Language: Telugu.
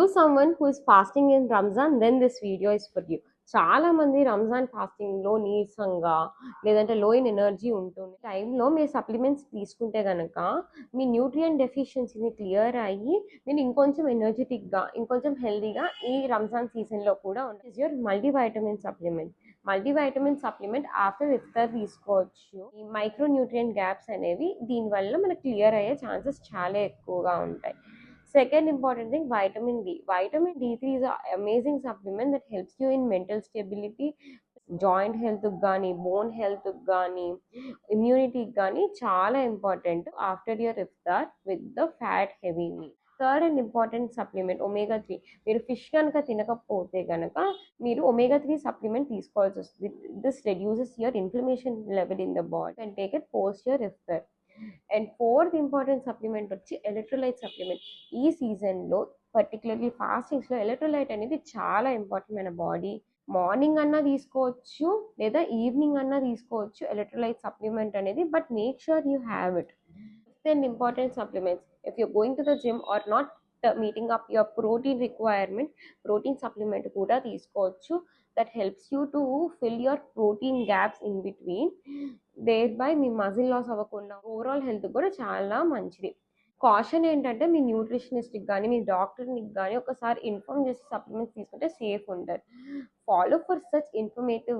you someone who is fasting in Ramzan, then this video is for you. చాలా మంది రంజాన్ ఫాస్టింగ్ లో నీరసంగా లేదంటే లో ఇన్ ఎనర్జీ ఉంటుంది టైంలో మీరు సప్లిమెంట్స్ తీసుకుంటే కనుక మీ న్యూట్రియంట్ డెఫిషియన్సీని క్లియర్ అయ్యి మీరు ఇంకొంచెం ఎనర్జెటిక్ గా ఇంకొంచెం హెల్దీగా ఈ రంజాన్ సీజన్ లో కూడా ఉంటుంది యువర్ మల్టీవైటమిన్ సప్లిమెంట్ ఆఫ్టర్ ఇఫ్తార్ తీసుకోవచ్చు. ఈ మైక్రో న్యూట్రియంట్ గ్యాప్స్ అనేవి దీనివల్ల మనకు క్లియర్ అయ్యే ఛాన్సెస్ చాలా ఎక్కువగా ఉంటాయి. Second important thing, vitamin D. Vitamin D3 is an amazing supplement that helps you in mental stability, joint health కానీ బోన్ హెల్త్ కానీ ఇమ్యూనిటీ కానీ చాలా important after your iftar with the fat heavy meal. Third and important supplement omega-3. మీరు ఫిష్ కనుక తినకపోతే కనుక మీరు omega-3 సప్లిమెంట్ తీసుకోవాల్సి వస్తుంది. This reduces your inflammation level in the body and take it post your iftar. And fourth important supplement వచ్చి ఎలక్ట్రోలైట్ సప్లిమెంట్. ఈ సీజన్లో పర్టికులర్లీ ఫాస్టింగ్స్లో ఎలక్ట్రోలైట్ అనేది చాలా ఇంపార్టెంట్. మన బాడీ మార్నింగ్ అన్నా తీసుకోవచ్చు లేదా ఈవినింగ్ అన్నా తీసుకోవచ్చు ఎలక్ట్రోలైట్ సప్లిమెంట్ అనేది, but make sure you have it. Then important supplements, if you're going to the gym or not meeting up your protein requirement, protein supplement kuda తీసుకోవచ్చు. that helps you to fill your protein gaps in between, thereby మీ మజిల్ లాస్ అవ్వకుండా ఓవరాల్ హెల్త్ కూడా చాలా మంచిది. కాషన్ ఏంటంటే మీ న్యూట్రిషనిస్ట్కి కానీ మీ డాక్టర్కి కానీ ఒకసారి ఇన్ఫార్మ్ చేసి సప్లిమెంట్స్ తీసుకుంటే సేఫ్ ఉంటారు. Follow for such informative